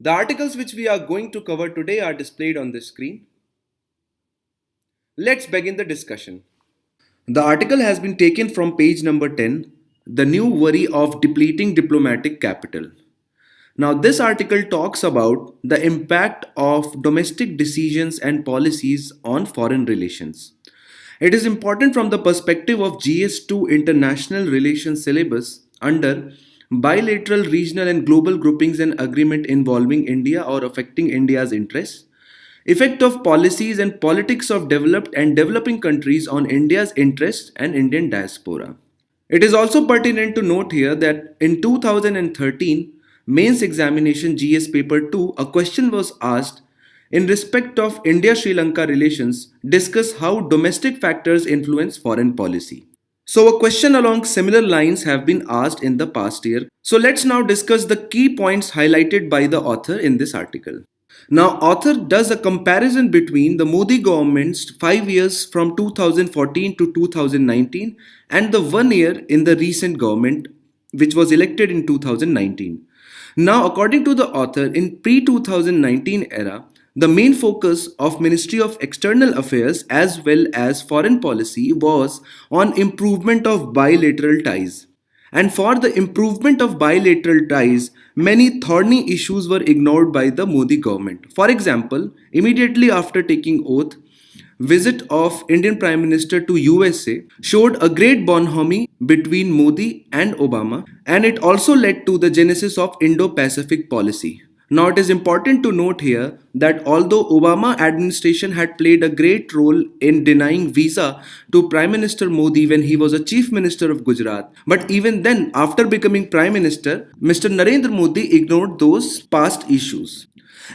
The articles which we are going to cover today are displayed on the screen. Let's begin the discussion. The article has been taken from page number 10, The New Worry of Depleting Diplomatic Capital. Now, this article talks about the impact of domestic decisions and policies on foreign relations. It is important from the perspective of GS2 International Relations Syllabus under bilateral, regional, and global groupings and agreement involving India or affecting India's interests, effect of policies and politics of developed and developing countries on India's interests and Indian diaspora. It is also pertinent to note here that in 2013 mains examination GS paper 2 a question was asked in respect of India Sri Lanka relations, discuss how domestic factors influence foreign policy. So a question along similar lines have been asked in the past year. So let's now discuss the key points highlighted by the author in this article. Now, author does a comparison between the Modi government's 5 years from 2014 to 2019 and the 1 year in the recent government which was elected in 2019. Now, according to the author, in pre-2019 era, the main focus of Ministry of External Affairs as well as foreign policy was on improvement of bilateral ties. And for the improvement of bilateral ties, many thorny issues were ignored by the Modi government. For example, immediately after taking oath, visit of Indian Prime Minister to USA showed a great bonhomie between Modi and Obama, and it also led to the genesis of Indo-Pacific policy. Now it is important to note here that although Obama administration had played a great role in denying visa to Prime Minister Modi when he was a Chief Minister of Gujarat, but even then after becoming Prime Minister, Mr. Narendra Modi ignored those past issues.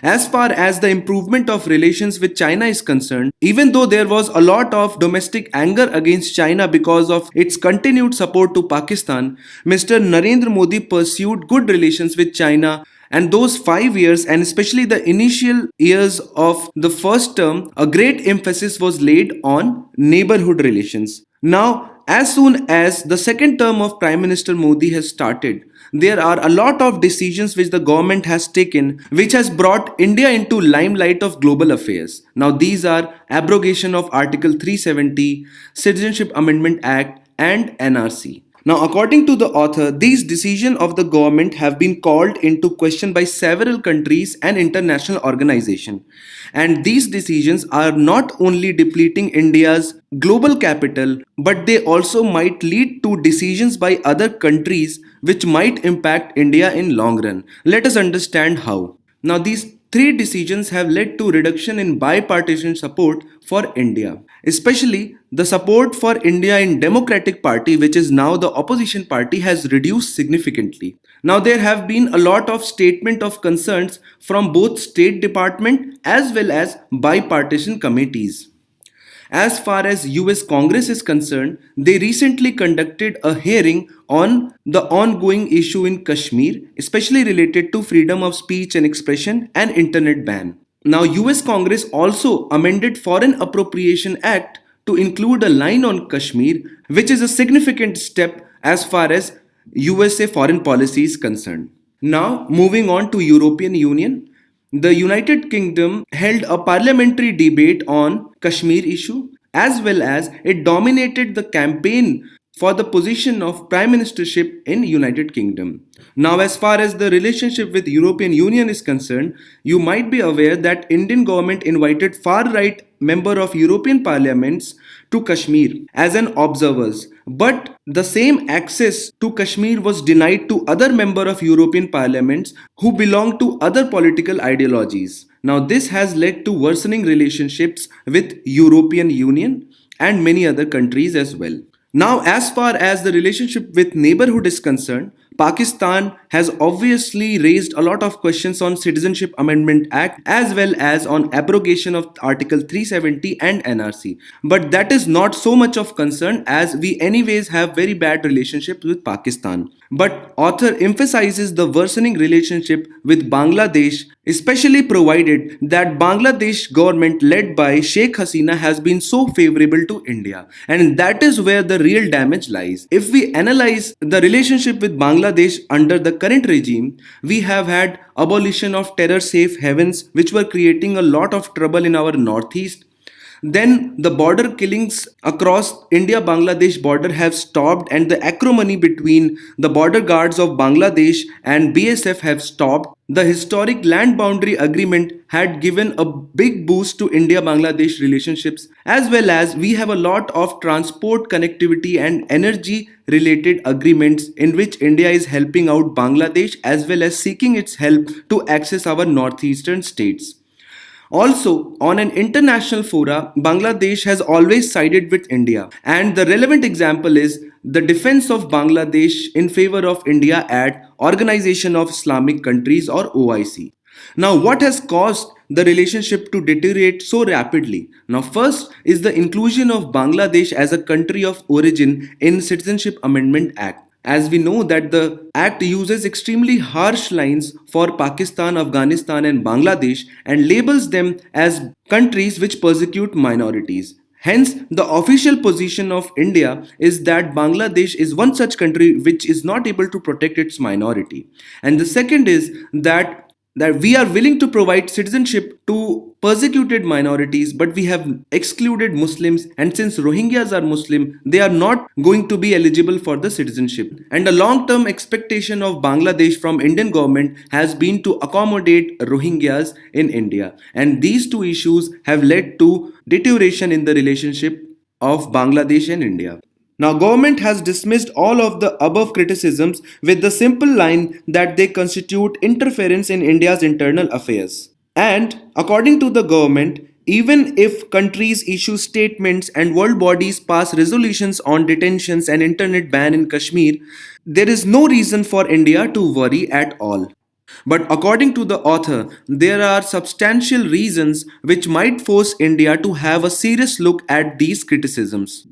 As far as the improvement of relations with China is concerned, even though there was a lot of domestic anger against China because of its continued support to Pakistan, Mr. Narendra Modi pursued good relations with China, and those 5 years, and especially the initial years of the first term, a great emphasis was laid on neighborhood relations. Now, as soon as the second term of Prime Minister Modi has started, there are a lot of decisions which the government has taken which has brought India into limelight of global affairs. Now these are abrogation of Article 370, Citizenship Amendment Act and NRC. Now, according to the author, these decisions of the government have been called into question by several countries and international organizations. And these decisions are not only depleting India's global capital, but they also might lead to decisions by other countries which might impact India in long run. Let us understand how. Now, these three decisions have led to reduction in bipartisan support for India, especially the support for India in Democratic Party, which is now the opposition party, has reduced significantly. Now there have been a lot of statement of concerns from both State Department as well as bipartisan committees. As far as US Congress is concerned, they recently conducted a hearing on the ongoing issue in Kashmir, especially related to freedom of speech and expression and internet ban. Now, US Congress also amended Foreign Appropriation Act to include a line on Kashmir, which is a significant step as far as USA foreign policy is concerned. Now, moving on to European Union, the United Kingdom held a parliamentary debate on Kashmir issue as well as it dominated the campaign for the position of prime ministership in United Kingdom. Now, as far as the relationship with European Union is concerned, you might be aware that Indian government invited far right member of European parliaments to Kashmir as an observers, but the same access to Kashmir was denied to other member of European parliaments who belong to other political ideologies. Now this has led to worsening relationships with European Union and many other countries as well. Now, as far as the relationship with neighborhood is concerned, Pakistan has obviously raised a lot of questions on Citizenship Amendment Act as well as on abrogation of Article 370 and NRC. But that is not so much of concern as we anyways have very bad relationship with Pakistan. But author emphasizes the worsening relationship with Bangladesh especially provided that Bangladesh government led by Sheikh Hasina has been so favorable to India, and that is where the real damage lies. If we analyze the relationship with Bangladesh under the current regime, we have had abolition of terror safe havens which were creating a lot of trouble in our northeast. Then the border killings across India Bangladesh border have stopped, and the acrimony between the border guards of Bangladesh and BSF have stopped. The historic land boundary agreement had given a big boost to India Bangladesh relationships, as well as we have a lot of transport connectivity and energy related agreements in which India is helping out Bangladesh as well as seeking its help to access our northeastern states. Also, on an international fora, Bangladesh has always sided with India, and the relevant example is the defense of Bangladesh in favor of India at Organization of Islamic Countries or OIC. Now, what has caused the relationship to deteriorate so rapidly? Now, first is the inclusion of Bangladesh as a country of origin in Citizenship Amendment Act, as we know that the act uses extremely harsh lines for Pakistan, Afghanistan and Bangladesh and labels them as countries which persecute minorities. Hence, the official position of India is that Bangladesh is one such country which is not able to protect its minority. And the second is that we are willing to provide citizenship to persecuted minorities, but we have excluded Muslims, and since Rohingyas are Muslim, they are not going to be eligible for the citizenship. And a long-term expectation of Bangladesh from Indian government has been to accommodate Rohingyas in India. And these two issues have led to deterioration in the relationship of Bangladesh and India. Now, government has dismissed all of the above criticisms with the simple line that they constitute interference in India's internal affairs. And according to the government, even if countries issue statements and world bodies pass resolutions on detentions and internet ban in Kashmir, there is no reason for India to worry at all. But according to the author, there are substantial reasons which might force India to have a serious look at these criticisms.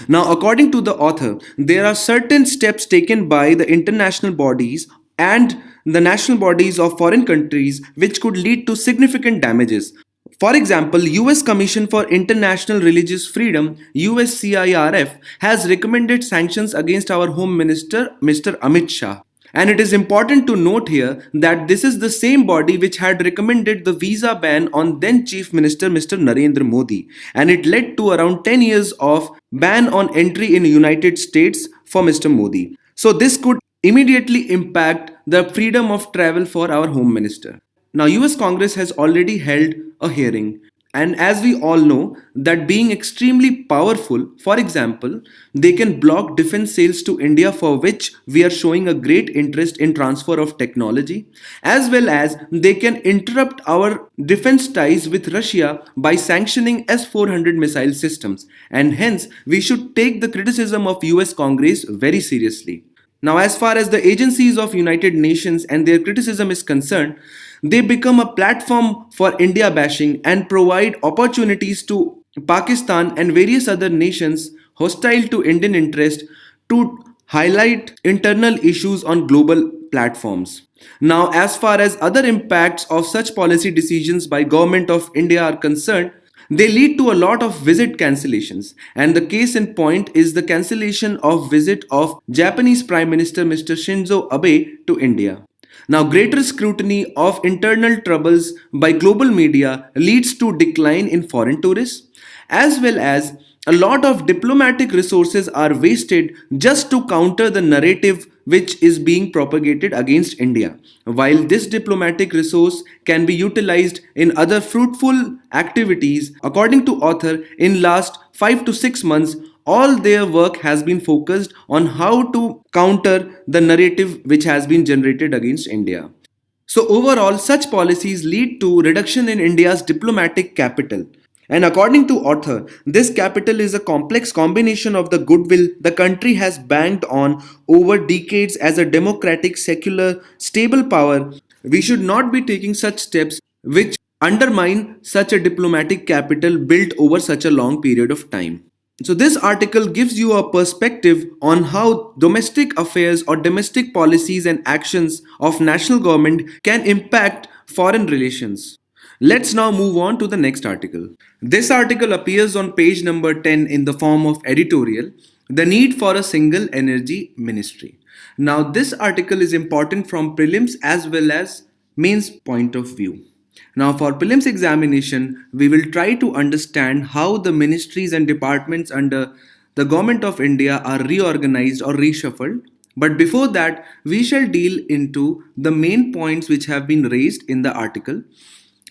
Now, according to the author, there are certain steps taken by the international bodies and the national bodies of foreign countries which could lead to significant damages. For example, US Commission for International Religious Freedom USCIRF has recommended sanctions against our Home Minister Mr. Amit Shah. And it is important to note here that this is the same body which had recommended the visa ban on then Chief Minister Mr. Narendra Modi, and it led to around 10 years of ban on entry in United States for Mr. Modi. So this could immediately impact the freedom of travel for our Home Minister. Now, US Congress has already held a hearing, and as we all know, that being extremely powerful, for example, they can block defense sales to India, for which we are showing a great interest in transfer of technology, as well as they can interrupt our defense ties with Russia by sanctioning S-400 missile systems, and hence we should take the criticism of US Congress very seriously. Now, as far as the agencies of United Nations and their criticism is concerned, they become a platform for India bashing and provide opportunities to Pakistan and various other nations hostile to Indian interest to highlight internal issues on global platforms. Now, as far as other impacts of such policy decisions by Government of India are concerned, they lead to a lot of visit cancellations, and the case in point is the cancellation of visit of Japanese Prime Minister Mr. Shinzo Abe to India. Now, greater scrutiny of internal troubles by global media leads to decline in foreign tourists, as well as a lot of diplomatic resources are wasted just to counter the narrative which is being propagated against India. While this diplomatic resource can be utilized in other fruitful activities, according to author, in last 5 to 6 months, all their work has been focused on how to counter the narrative which has been generated against India. So overall, such policies lead to reduction in India's diplomatic capital. And according to author, this capital is a complex combination of the goodwill the country has banked on over decades as a democratic, secular, stable power. We should not be taking such steps which undermine such a diplomatic capital built over such a long period of time. So this article gives you a perspective on how domestic affairs or domestic policies and actions of national government can impact foreign relations. Let's now move on to the next article. This article appears on page number 10 in the form of editorial, The Need for a Single Energy Ministry. Now, this article is important from prelims as well as mains point of view. Now, for prelims examination, we will try to understand how the ministries and departments under the Government of India are reorganized or reshuffled. But before that, we shall deal into the main points which have been raised in the article.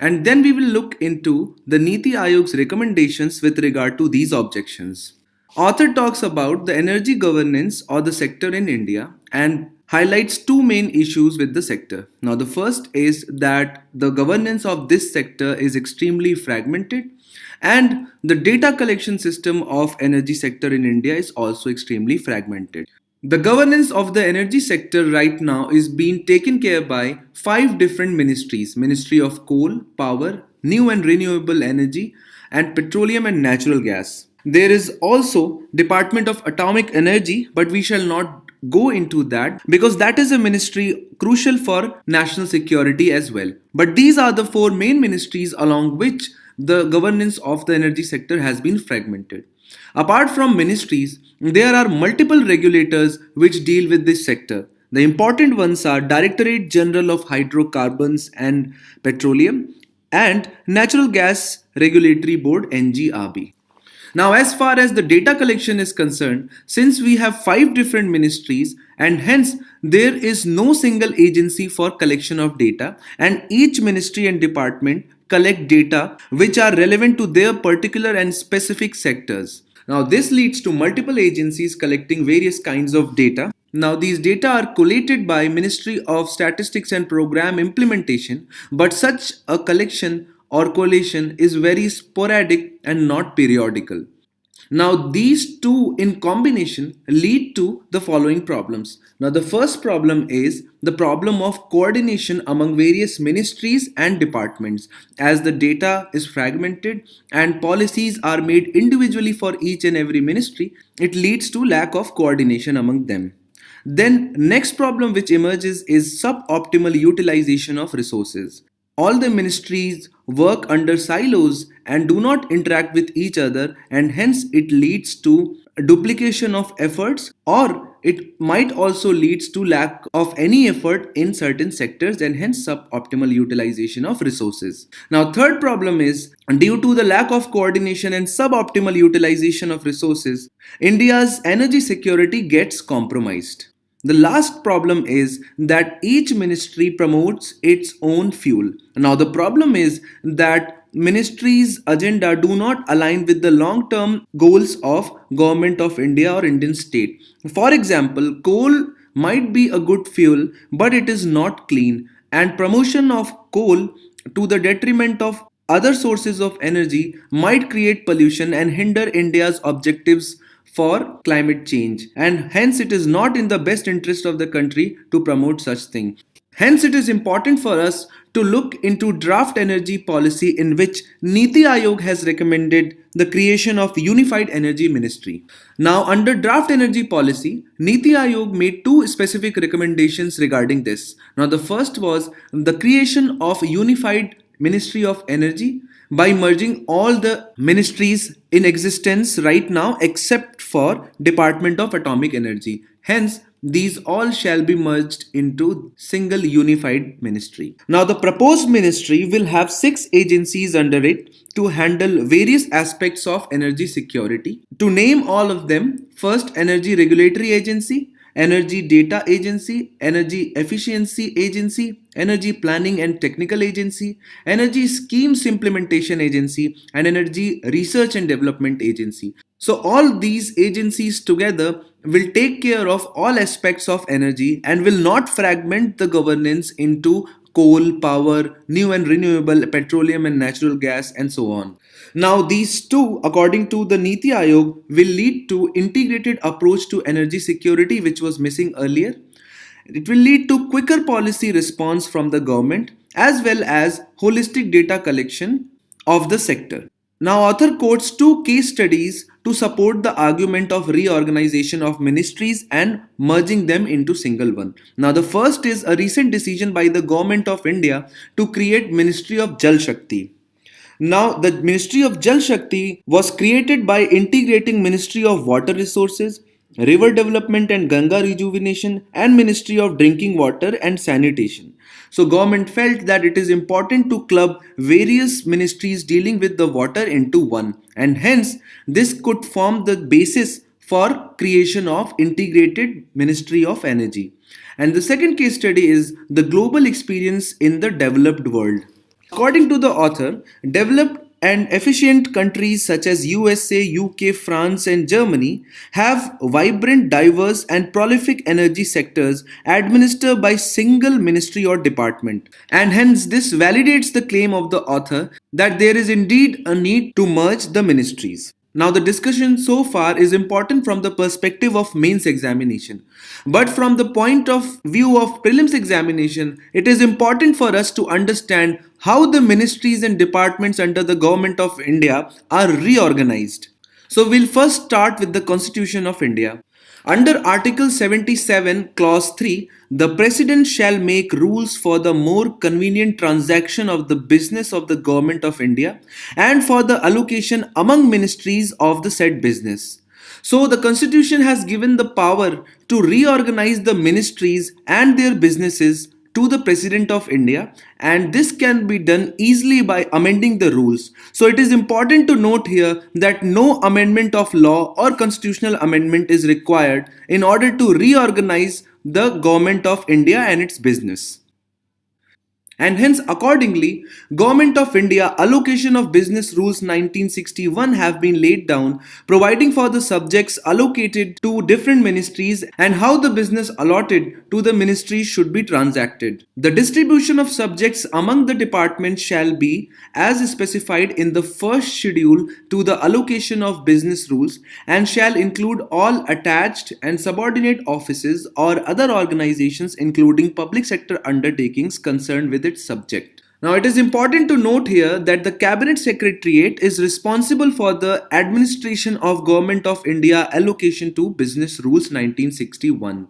And then we will look into the Niti Ayog's recommendations with regard to these objections. Author talks about the energy governance or the sector in India and highlights two main issues with the sector. Now, the first is that the governance of this sector is extremely fragmented and the data collection system of energy sector in India is also extremely fragmented. The governance of the energy sector right now is being taken care by five different ministries: Ministry of Coal, Power, New and Renewable Energy, and Petroleum and Natural Gas. There is also Department of Atomic Energy, but we shall not go into that because that is a ministry crucial for national security as well. But these are the four main ministries along which the governance of the energy sector has been fragmented. Apart from ministries, there are multiple regulators which deal with this sector. The important ones are Directorate General of Hydrocarbons and Petroleum and Natural Gas Regulatory Board NGRB. Now, as far as the data collection is concerned, since we have five different ministries and hence there is no single agency for collection of data, and each ministry and department collect data which are relevant to their particular and specific sectors. Now, this leads to multiple agencies collecting various kinds of data. Now, these data are collated by Ministry of Statistics and Program Implementation, but such a collection or collation is very sporadic and not periodical. Now, these two in combination lead to the following problems. Now, the first problem is the problem of coordination among various ministries and departments. As the data is fragmented and policies are made individually for each and every ministry, it leads to lack of coordination among them. Then, next problem which emerges is suboptimal utilization of resources. All the ministries work under silos and do not interact with each other, and hence it leads to duplication of efforts, or it might also leads to lack of any effort in certain sectors and hence suboptimal utilization of resources. Now, third problem is due to the lack of coordination and suboptimal utilization of resources, India's energy security gets compromised. The last problem is that each ministry promotes its own fuel. Now, the problem is that ministry's agenda do not align with the long-term goals of Government of India or Indian state. For example, coal might be a good fuel, but it is not clean, and promotion of coal to the detriment of other sources of energy might create pollution and hinder India's objectives for climate change, and hence it is not in the best interest of the country to promote such thing. Hence it is important for us to look into draft energy policy in which Niti Ayog has recommended the creation of unified energy ministry. Now, under draft energy policy, Niti Ayog made two specific recommendations regarding this. Now, the first was the creation of unified Ministry of Energy by merging all the ministries in existence right now except for Department of Atomic Energy. Hence, these all shall be merged into single unified ministry. Now, the proposed ministry will have six agencies under it to handle various aspects of energy security. To name all of them, first, Energy Regulatory Agency, Energy Data Agency, Energy Efficiency Agency, Energy Planning and Technical Agency, Energy Schemes Implementation Agency, and Energy Research and Development Agency. So all these agencies together will take care of all aspects of energy and will not fragment the governance into coal, power, new and renewable, petroleum and natural gas, and so on. Now, these two, according to the Niti Ayog, will lead to integrated approach to energy security, which was missing earlier. It will lead to quicker policy response from the government as well as holistic data collection of the sector. Now, author quotes two case studies to support the argument of reorganization of ministries and merging them into single one. Now, the first is a recent decision by the government of India to create Ministry of Jal Shakti. Now, the Ministry of Jal Shakti was created by integrating Ministry of Water Resources, River Development and Ganga Rejuvenation, and Ministry of Drinking Water and Sanitation. So, government felt that it is important to club various ministries dealing with the water into one, and hence this could form the basis for creation of integrated Ministry of Energy. And the second case study is the global experience in the developed world. According to the author, developed and efficient countries such as USA, UK, France, and Germany have vibrant, diverse, and prolific energy sectors administered by single ministry or department. And hence, this validates the claim of the author that there is indeed a need to merge the ministries. Now, the discussion so far is important from the perspective of mains examination. But from the point of view of prelims examination, it is important for us to understand how the ministries and departments under the government of India are reorganized. So, we'll first start with the Constitution of India. Under Article 77, Clause 3, the President shall make rules for the more convenient transaction of the business of the Government of India and for the allocation among ministries of the said business. So, the Constitution has given the power to reorganize the ministries and their businesses to the President of India, and this can be done easily by amending the rules. So it is important to note here that no amendment of law or constitutional amendment is required in order to reorganize the government of India and its business. And hence accordingly, Government of India Allocation of Business Rules 1961 have been laid down, providing for the subjects allocated to different ministries and how the business allotted to the ministries should be transacted. The distribution of subjects among the departments shall be as specified in the first schedule to the allocation of business rules and shall include all attached and subordinate offices or other organizations including public sector undertakings concerned with its subject. Now, it is important to note here that the Cabinet Secretariat is responsible for the administration of Government of India Allocation to Business Rules 1961.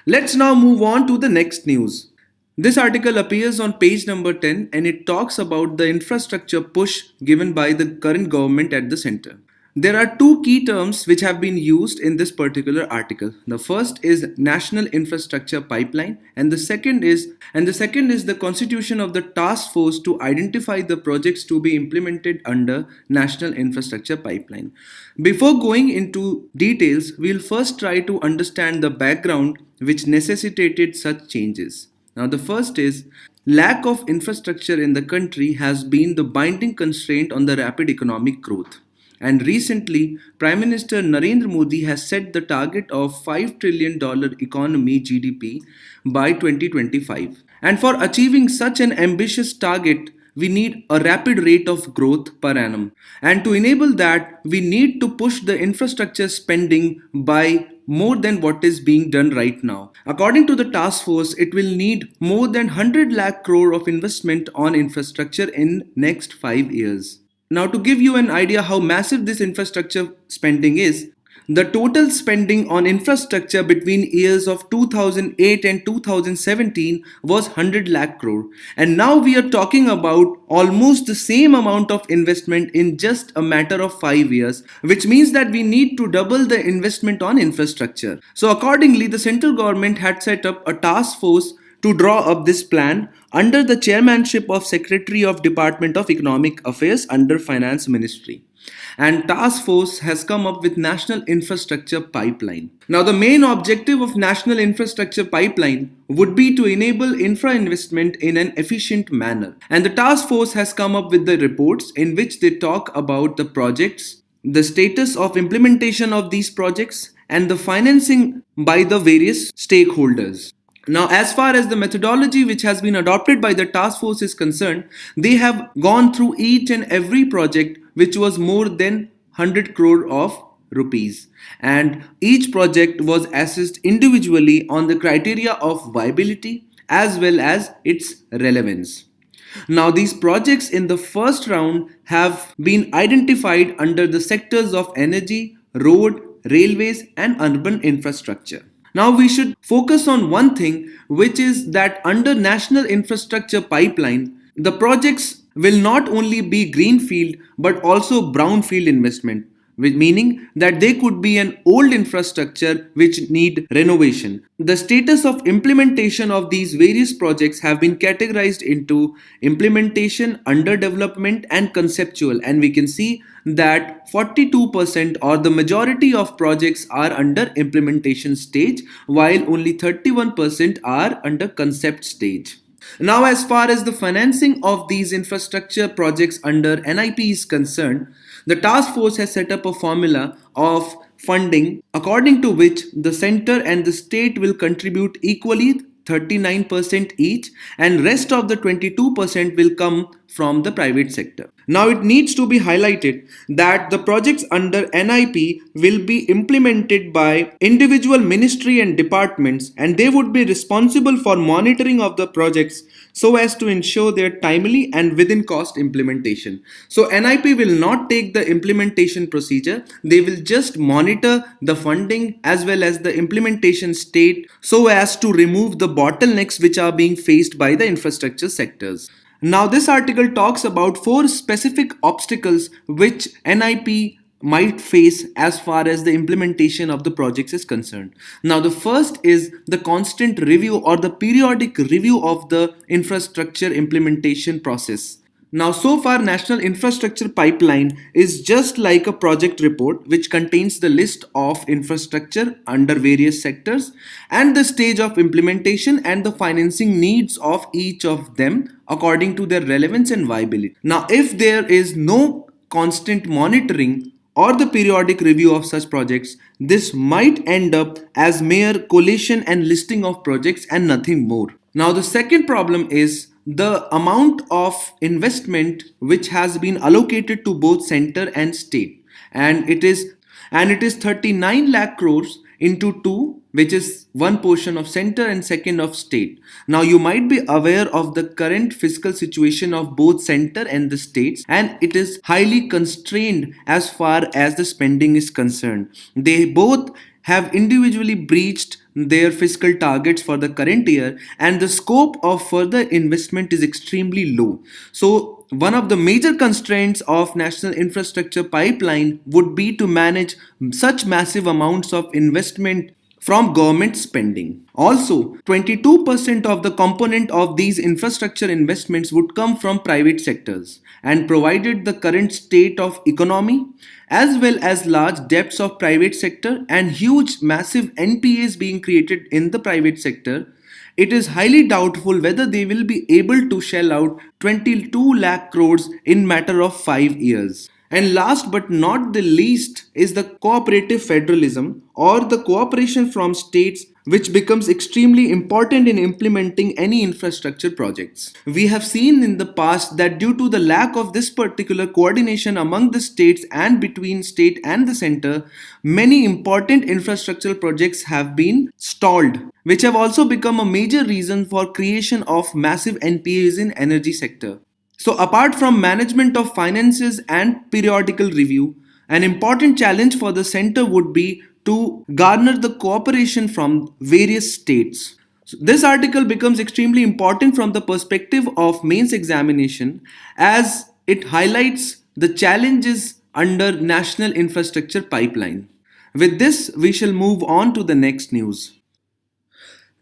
Let's now move on to the next news. This article appears on page number 10 and it talks about the infrastructure push given by the current government at the center. There are two key terms which have been used in this particular article. The first is National Infrastructure Pipeline and the second is the constitution of the task force to identify the projects to be implemented under National Infrastructure Pipeline. Before going into details, we'll first try to understand the background which necessitated such changes. Now, the first is lack of infrastructure in the country has been the binding constraint on the rapid economic growth. And recently, Prime Minister Narendra Modi has set the target of $5 trillion economy GDP by 2025. And for achieving such an ambitious target, we need a rapid rate of growth per annum. And to enable that, we need to push the infrastructure spending by more than what is being done right now. According to the task force, it will need more than 100 lakh crore of investment on infrastructure in next 5 years. Now, to give you an idea how massive this infrastructure spending is, the total spending on infrastructure between years of 2008 and 2017 was 100 lakh crore. And now we are talking about almost the same amount of investment in just a matter of 5 years, which means that we need to double the investment on infrastructure. So accordingly, the central government had set up a task force to draw up this plan under the chairmanship of Secretary of Department of Economic Affairs under Finance Ministry. And task force has come up with National Infrastructure Pipeline. Now, the main objective of National Infrastructure Pipeline would be to enable infra investment in an efficient manner. And the task force has come up with the reports in which they talk about the projects, the status of implementation of these projects, and the financing by the various stakeholders. Now, as far as the methodology which has been adopted by the task force is concerned, they have gone through each and every project which was more than 100 crore of rupees, and each project was assessed individually on the criteria of viability as well as its relevance. Now, these projects in the first round have been identified under the sectors of energy, road, railways, and urban infrastructure. Now, we should focus on one thing, which is that under National Infrastructure Pipeline, the projects will not only be greenfield but also brownfield investment, meaning that they could be an old infrastructure which need renovation. The status of implementation of these various projects have been categorized into implementation, under development, and conceptual, and we can see that 42% or the majority of projects are under implementation stage while only 31% are under concept stage. Now, as far as the financing of these infrastructure projects under NIP is concerned, the task force has set up a formula of funding according to which the center and the state will contribute equally 39% each, and rest of the 22% will come from the private sector. Now, it needs to be highlighted that the projects under NIP will be implemented by individual ministry and departments, and they would be responsible for monitoring of the projects so as to ensure their timely and within cost implementation. So NIP will not take the implementation procedure, they will just monitor the funding as well as the implementation state so as to remove the bottlenecks which are being faced by the infrastructure sectors. Now, this article talks about four specific obstacles which NIP might face as far as the implementation of the projects is concerned. Now, the first is the constant review or the periodic review of the infrastructure implementation process. Now, so far, National Infrastructure Pipeline is just like a project report which contains the list of infrastructure under various sectors and the stage of implementation and the financing needs of each of them according to their relevance and viability. Now, if there is no constant monitoring or the periodic review of such projects, this might end up as mere collation and listing of projects and nothing more. Now, the second problem is the amount of investment which has been allocated to both center and state, and it is 39 lakh crores into two, which is one portion of center and second of state. Now, you might be aware of the current fiscal situation of both center and the states, and it is highly constrained as far as the spending is concerned. They both have individually breached their fiscal targets for the current year, and the scope of further investment is extremely low. So, one of the major constraints of National Infrastructure Pipeline would be to manage such massive amounts of investment from government spending. Also, 22% of the component of these infrastructure investments would come from private sectors, and provided the current state of economy as well as large debts of private sector and huge massive NPAs being created in the private sector, it is highly doubtful whether they will be able to shell out 22 lakh crores in matter of 5 years. And last but not the least is the cooperative federalism or the cooperation from states, which becomes extremely important in implementing any infrastructure projects. We have seen in the past that due to the lack of this particular coordination among the states and between state and the center, many important infrastructural projects have been stalled, which have also become a major reason for creation of massive NPAs in energy sector. So, apart from management of finances and periodical review, an important challenge for the center would be to garner the cooperation from various states. So, this article becomes extremely important from the perspective of mains examination as it highlights the challenges under National Infrastructure Pipeline. With this, we shall move on to the next news.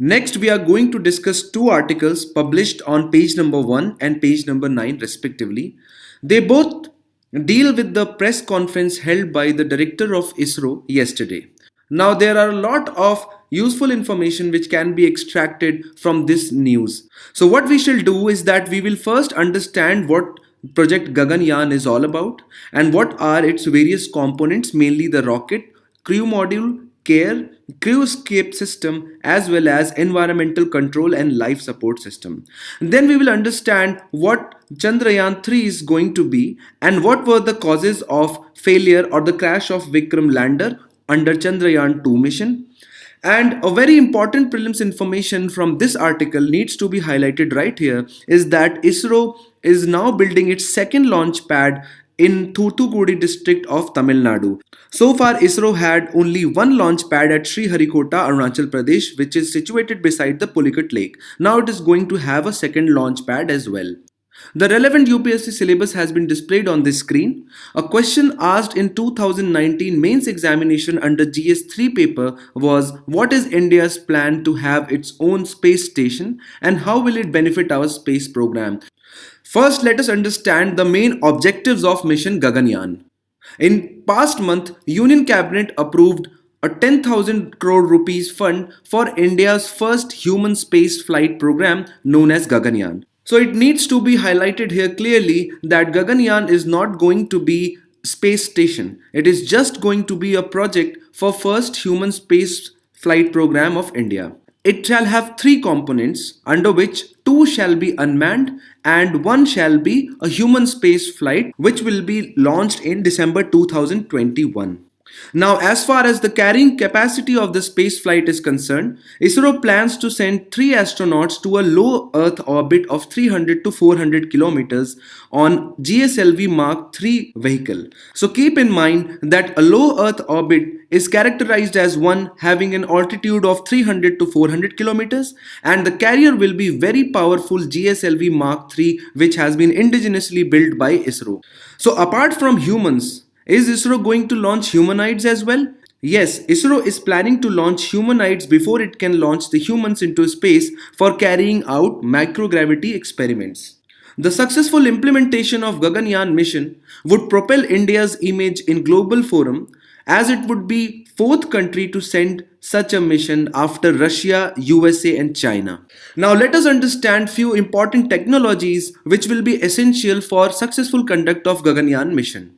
Next, we are going to discuss two articles published on page number 1 and page number 9, respectively. They both deal with the press conference held by the director of ISRO yesterday. Now, there are a lot of useful information which can be extracted from this news. So, what we shall do is that we will first understand what Project Gaganyaan is all about and what are its various components, mainly the rocket, crew module, care, crew escape system, as well as environmental control and life support system. Then we will understand what Chandrayaan 3 is going to be and what were the causes of failure or the crash of Vikram lander under Chandrayaan 2 mission. And a very important prelims information from this article needs to be highlighted right here is that ISRO is now building its second launch pad in Thoothukudi district of Tamil Nadu. So far, ISRO had only one launch pad at Sriharikota, Arunachal Pradesh, which is situated beside the Pulicat Lake. Now it is going to have a second launch pad as well. The relevant UPSC syllabus has been displayed on this screen. A question asked in 2019 mains examination under GS3 paper was, what is India's plan to have its own space station and how will it benefit our space program? First, let us understand the main objectives of mission Gaganyaan. In past month, Union Cabinet approved a 10,000 crore rupees fund for India's first human space flight program known as Gaganyaan. So it needs to be highlighted here clearly that Gaganyaan is not going to be space station. It is just going to be a project for first human space flight program of India. It shall have three components, under which two shall be unmanned and one shall be a human space flight, which will be launched in December 2021. Now, as far as the carrying capacity of the space flight is concerned, ISRO plans to send three astronauts to a low Earth orbit of 300 to 400 kilometers on GSLV Mark III vehicle. So keep in mind that a low Earth orbit is characterized as one having an altitude of 300 to 400 kilometers, and the carrier will be very powerful GSLV Mark III, which has been indigenously built by ISRO. So apart from humans, is ISRO going to launch humanoids as well? Yes, ISRO is planning to launch humanoids before it can launch the humans into space for carrying out microgravity experiments. The successful implementation of Gaganyaan mission would propel India's image in global forum, as it would be fourth country to send such a mission after Russia, USA and China. Now let us understand few important technologies which will be essential for successful conduct of Gaganyaan mission.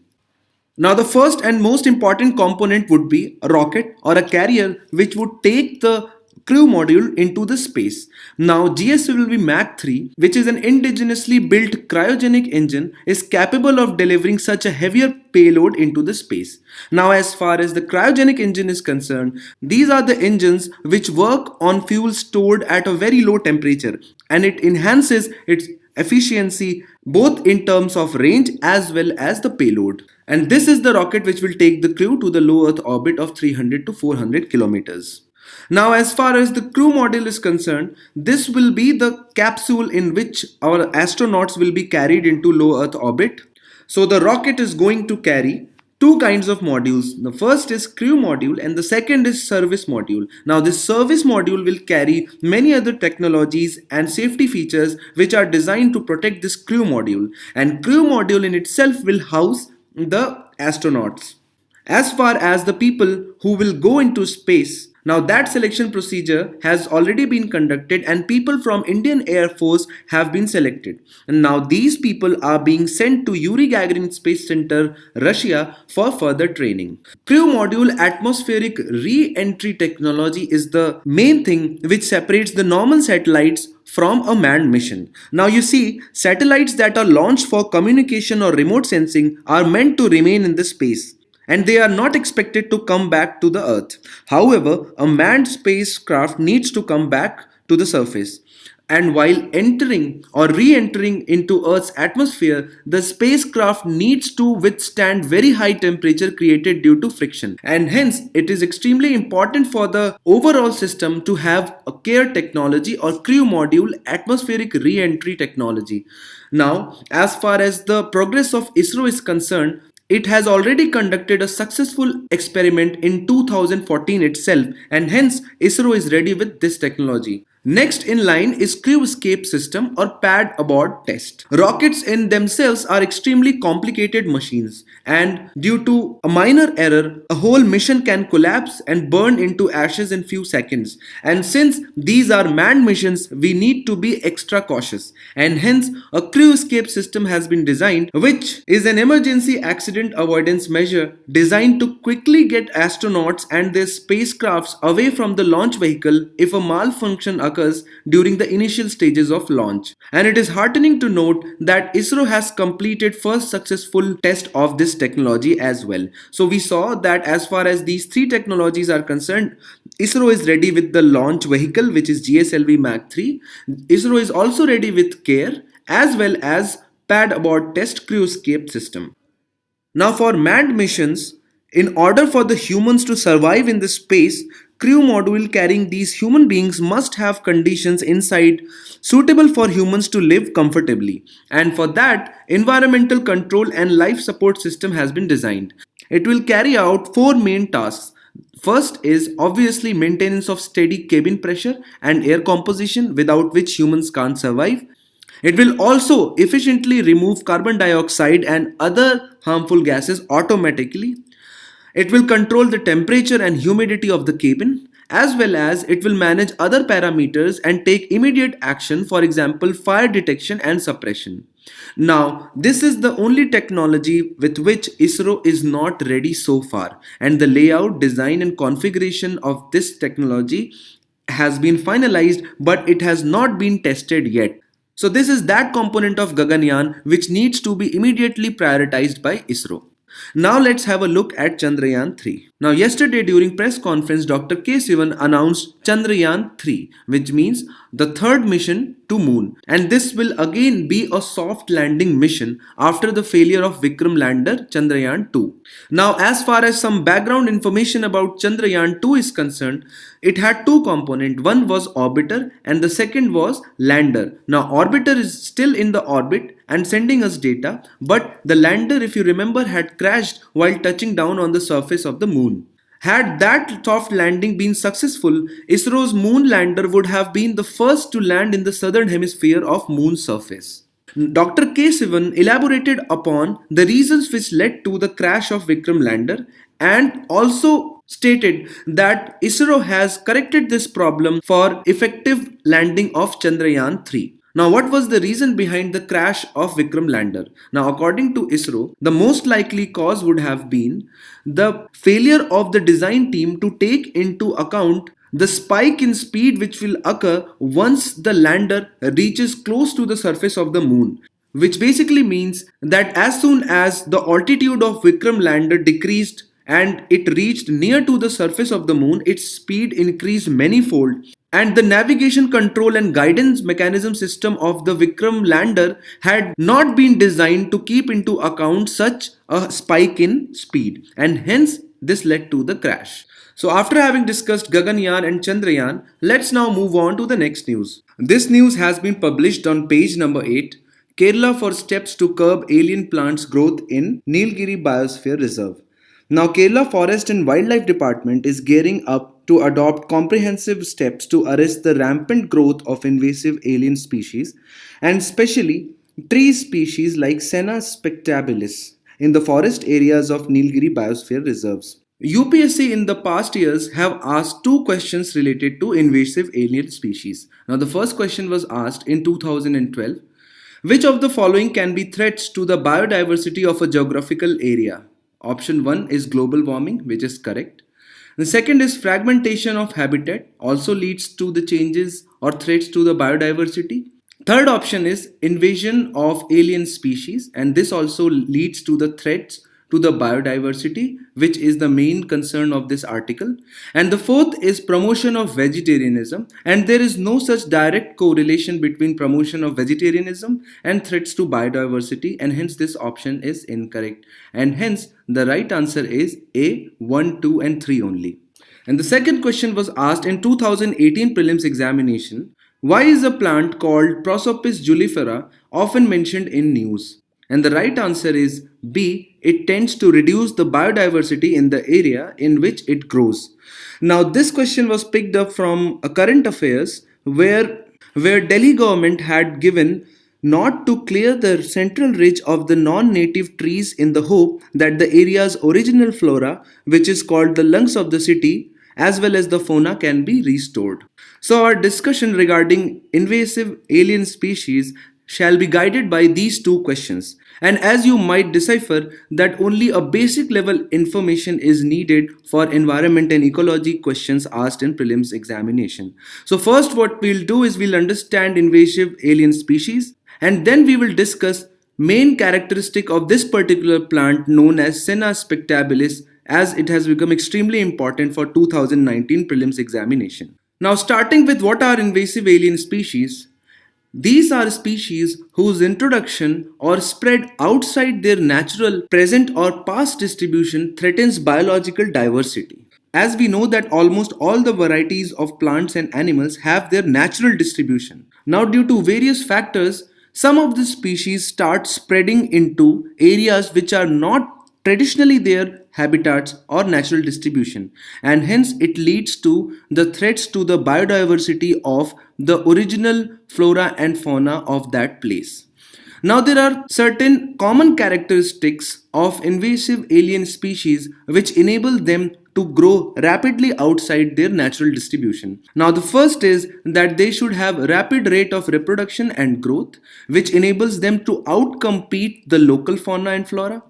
Now the first and most important component would be a rocket or a carrier which would take the crew module into the space. Now GSLV Mach 3, which is an indigenously built cryogenic engine, is capable of delivering such a heavier payload into the space. Now as far as the cryogenic engine is concerned, these are the engines which work on fuel stored at a very low temperature, and it enhances its efficiency both in terms of range as well as the payload. And this is the rocket which will take the crew to the low Earth orbit of 300 to 400 kilometers. Now as far as the crew module is concerned, this will be the capsule in which our astronauts will be carried into low Earth orbit. So the rocket is going to carry two kinds of modules. The first is crew module and the second is service module. Now this service module will carry many other technologies and safety features which are designed to protect this crew module, and crew module in itself will house the astronauts. As far as the people who will go into space, now that selection procedure has already been conducted and people from Indian Air Force have been selected. And now these people are being sent to Yuri Gagarin Space Center, Russia for further training. Crew module atmospheric re-entry technology is the main thing which separates the normal satellites from a manned mission. Now you see, satellites that are launched for communication or remote sensing are meant to remain in the space, and they are not expected to come back to the Earth. However, a manned spacecraft needs to come back to the surface. And while entering or re-entering into Earth's atmosphere, the spacecraft needs to withstand very high temperature created due to friction. And hence, it is extremely important for the overall system to have a CARE technology or crew module atmospheric re-entry technology. Now, as far as the progress of ISRO is concerned, it has already conducted a successful experiment in 2014 itself, and hence ISRO is ready with this technology. Next in line is crew escape system or pad abort test. Rockets in themselves are extremely complicated machines, and due to a minor error, a whole mission can collapse and burn into ashes in few seconds. And since these are manned missions, we need to be extra cautious, and hence a crew escape system has been designed, which is an emergency accident avoidance measure designed to quickly get astronauts and their spacecrafts away from the launch vehicle if a malfunction occurs during the initial stages of launch. And it is heartening to note that ISRO has completed first successful test of this technology as well. So we saw that as far as these three technologies are concerned, ISRO is ready with the launch vehicle, which is GSLV Mach 3. ISRO is also ready with CARE as well as pad abort test crew escape system. Now, for manned missions, in order for the humans to survive in this space, crew module carrying these human beings must have conditions inside suitable for humans to live comfortably. And for that, environmental control and life support system has been designed. It will carry out four main tasks. First is obviously maintenance of steady cabin pressure and air composition, without which humans can't survive. It will also efficiently remove carbon dioxide and other harmful gases automatically. It will control the temperature and humidity of the cabin, as well as it will manage other parameters and take immediate action, for example, fire detection and suppression. Now, this is the only technology with which ISRO is not ready so far, and the layout, design, and configuration of this technology has been finalized, but it has not been tested yet. So, this is that component of Gaganyaan which needs to be immediately prioritized by ISRO. Now let's have a look at Chandrayaan 3. Now yesterday during press conference, Dr. K. Sivan announced Chandrayaan 3, which means the third mission to moon. And this will again be a soft landing mission after the failure of Vikram lander Chandrayaan 2. Now as far as some background information about Chandrayaan 2 is concerned, it had two components. One was orbiter and the second was lander. Now orbiter is still in the orbit and sending us data, but the lander, if you remember, had crashed while touching down on the surface of the moon. Had that soft landing been successful, ISRO's moon lander would have been the first to land in the southern hemisphere of moon's surface. Dr. K. Sivan elaborated upon the reasons which led to the crash of Vikram lander and also stated that ISRO has corrected this problem for effective landing of Chandrayaan 3. Now, what was the reason behind the crash of Vikram lander? Now, according to ISRO, the most likely cause would have been the failure of the design team to take into account the spike in speed which will occur once the lander reaches close to the surface of the moon, which basically means that as soon as the altitude of Vikram lander decreased and it reached near to the surface of the moon, its speed increased manifold, and the navigation control and guidance mechanism system of the Vikram lander had not been designed to keep into account such a spike in speed, and hence this led to the crash. So after having discussed Gaganyaan and Chandrayaan, let's now move on to the next news. This news has been published on page number 8. Kerala for steps to curb alien plants growth in Nilgiri Biosphere Reserve. Now, Kerala Forest and Wildlife Department is gearing up to adopt comprehensive steps to arrest the rampant growth of invasive alien species, and especially tree species like Senna spectabilis in the forest areas of Nilgiri Biosphere Reserves. UPSC in the past years have asked two questions related to invasive alien species. Now, the first question was asked in 2012. Which of the following can be threats to the biodiversity of a geographical area? Option 1 is global warming, which is correct. The second is fragmentation of habitat, also leads to the changes or threats to the biodiversity. Third option is invasion of alien species, and this also leads to the threats to the biodiversity, which is the main concern of this article. And the fourth is promotion of vegetarianism, and there is no such direct correlation between promotion of vegetarianism and threats to biodiversity, and hence this option is incorrect. And hence the right answer is A, 1, 2 and 3 only. And the second question was asked in 2018 prelims examination. Why is a plant called Prosopis julifera often mentioned in news? And the right answer is B. It tends to reduce the biodiversity in the area in which it grows. Now, this question was picked up from a current affairs where Delhi government had given not to clear the central ridge of the non-native trees in the hope that the area's original flora, which is called the lungs of the city, as well as the fauna, can be restored. So our discussion regarding invasive alien species shall be guided by these two questions. And as you might decipher that only a basic level information is needed for environment and ecology questions asked in prelims examination. So first what we'll do is we'll understand invasive alien species, and then we will discuss main characteristic of this particular plant known as Senna spectabilis as it has become extremely important for 2019 prelims examination. Now, starting with what are invasive alien species, these are species whose introduction or spread outside their natural present or past distribution threatens biological diversity. As we know that almost all the varieties of plants and animals have their natural distribution. Now, due to various factors, some of the species start spreading into areas which are not traditionally their habitats or natural distribution, and hence it leads to the threats to the biodiversity of the original flora and fauna of that place. Now, there are certain common characteristics of invasive alien species which enable them to grow rapidly outside their natural distribution. Now, the first is that they should have rapid rate of reproduction and growth, which enables them to outcompete the local fauna and flora.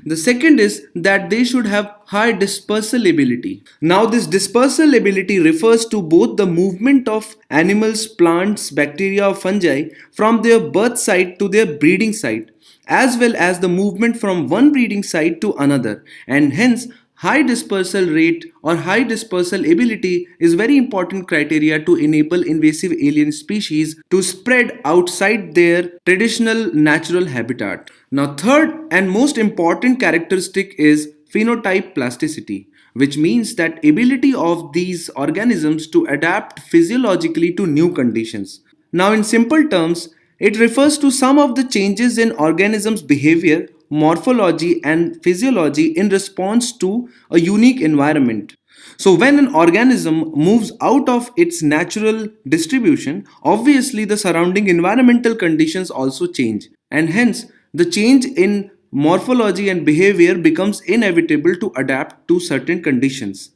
The second is that they should have high dispersal ability. Now, this dispersal ability refers to both the movement of animals, plants, bacteria, or fungi from their birth site to their breeding site, as well as the movement from one breeding site to another, and hence high dispersal rate or high dispersal ability is very important criteria to enable invasive alien species to spread outside their traditional natural habitat. Now, third and most important characteristic is phenotype plasticity, which means that ability of these organisms to adapt physiologically to new conditions. Now, in simple terms, it refers to some of the changes in organisms' behavior, morphology, and physiology in response to a unique environment. So, when an organism moves out of its natural distribution, obviously the surrounding environmental conditions also change, and hence the change in morphology and behavior becomes inevitable to adapt to certain conditions.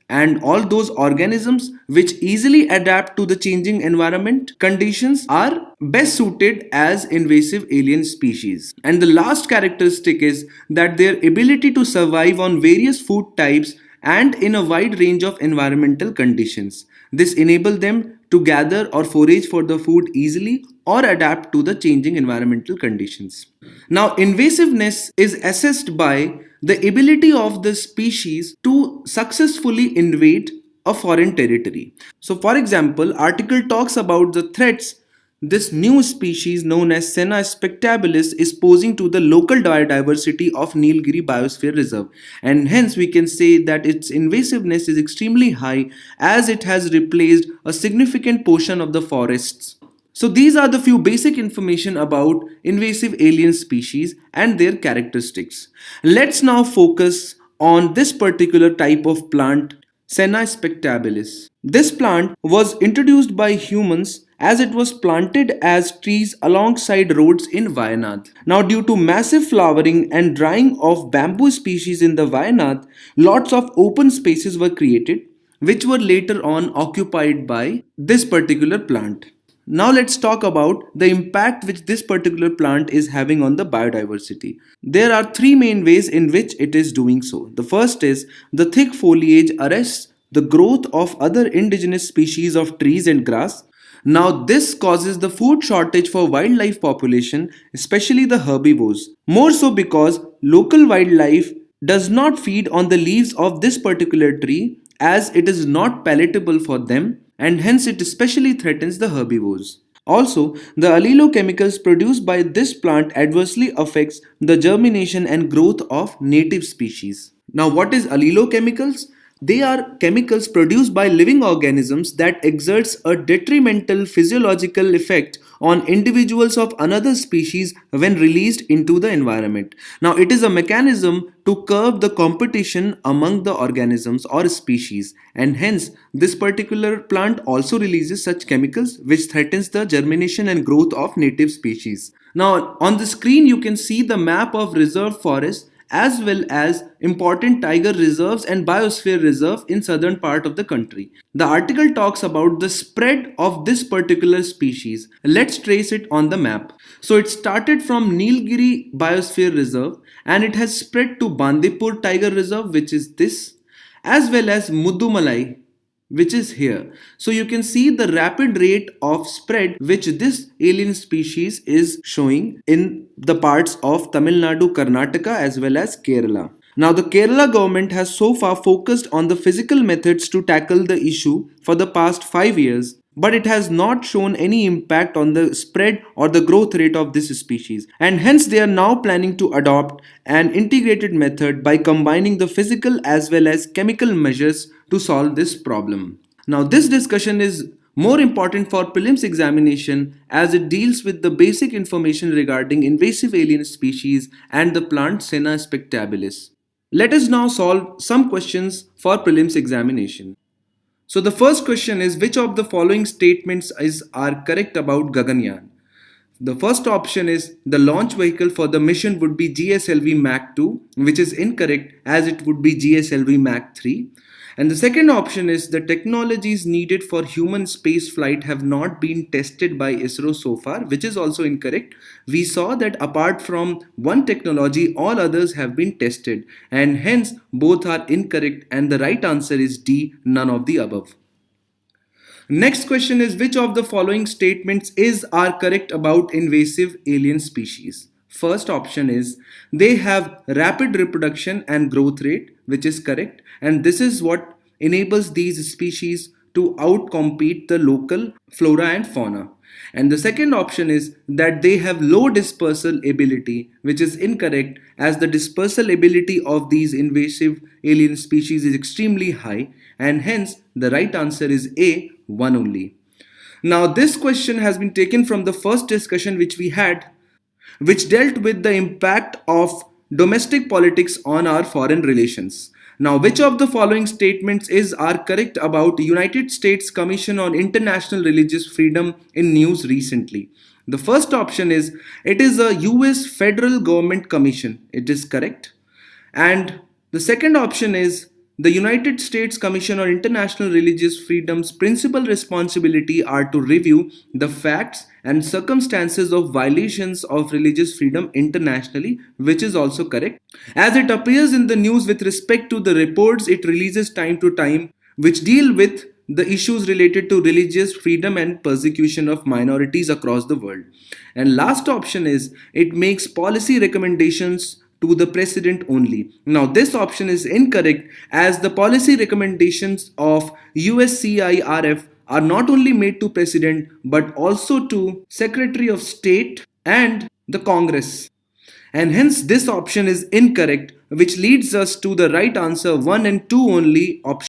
And all those organisms which easily adapt to the changing environment conditions are best suited as invasive alien species. And the last characteristic is that their ability to survive on various food types and in a wide range of environmental conditions. This enables them to gather or forage for the food easily or adapt to the changing environmental conditions. Now, invasiveness is assessed by the ability of the species to successfully invade a foreign territory. So, for example, article talks about the threats this new species known as Senna spectabilis is posing to the local biodiversity of Nilgiri Biosphere Reserve, and hence we can say that its invasiveness is extremely high as it has replaced a significant portion of the forests. So these are the few basic information about invasive alien species and their characteristics. Let's now focus on this particular type of plant, Senna spectabilis. This plant was introduced by humans as it was planted as trees alongside roads in Wayanad. Now, due to massive flowering and drying of bamboo species in the Wayanad, lots of open spaces were created, which were later on occupied by this particular plant. Now let's talk about the impact which this particular plant is having on the biodiversity. There are three main ways in which it is doing so. The first is the thick foliage arrests the growth of other indigenous species of trees and grass. Now this causes the food shortage for wildlife population, especially the herbivores. More so because local wildlife does not feed on the leaves of this particular tree as it is not palatable for them, and hence it especially threatens the herbivores. Also, the allelochemicals produced by this plant adversely affects the germination and growth of native species. Now, what is allelochemicals? They are chemicals produced by living organisms that exerts a detrimental physiological effect on individuals of another species when released into the environment. Now, it is a mechanism to curb the competition among the organisms or species, and hence this particular plant also releases such chemicals which threatens the germination and growth of native species. Now, on the screen you can see the map of reserve forests as well as important tiger reserves and biosphere reserve in southern part of the country. The article talks about the spread of this particular species. Let's trace it on the map. So it started from Nilgiri Biosphere Reserve and it has spread to Bandipur Tiger Reserve, which is this, as well as Mudumalai, which is here. So you can see the rapid rate of spread which this alien species is showing in the parts of Tamil Nadu, Karnataka as well as Kerala. Now, the Kerala government has so far focused on the physical methods to tackle the issue for the past 5 years, but it has not shown any impact on the spread or the growth rate of this species. And hence, they are now planning to adopt an integrated method by combining the physical as well as chemical measures to solve this problem. Now, this discussion is more important for prelims examination as it deals with the basic information regarding invasive alien species and the plant Senna spectabilis. Let us now solve some questions for prelims examination. So the first question is, which of the following statements are correct about Gaganyaan? The first option is the launch vehicle for the mission would be GSLV Mach 2, which is incorrect as it would be GSLV Mach 3. And the second option is the technologies needed for human space flight have not been tested by ISRO so far, which is also incorrect. We saw that apart from one technology, all others have been tested, and hence both are incorrect, and the right answer is D, none of the above. Next question is, which of the following statements are correct about invasive alien species? First option is they have rapid reproduction and growth rate, which is correct, and this is what enables these species to outcompete the local flora and fauna. And the second option is that they have low dispersal ability, which is incorrect as the dispersal ability of these invasive alien species is extremely high, and hence the right answer is A, one only. Now, this question has been taken from the first discussion which we had, which dealt with the impact of domestic politics on our foreign relations. Now, which of the following statements are correct about the United States Commission on International Religious Freedom in news recently? The first option is it is a US federal government commission. It is correct. And the second option is the United States Commission on International Religious Freedom's principal responsibility are to review the facts and circumstances of violations of religious freedom internationally, which is also correct, as it appears in the news with respect to the reports it releases time to time, which deal with the issues related to religious freedom and persecution of minorities across the world. And last option is it makes policy recommendations to the president only. Now, this option is incorrect as the policy recommendations of USCIRF are not only made to president but also to Secretary of State and the Congress. And hence this option is incorrect, which leads us to the right answer 1 and 2 only, option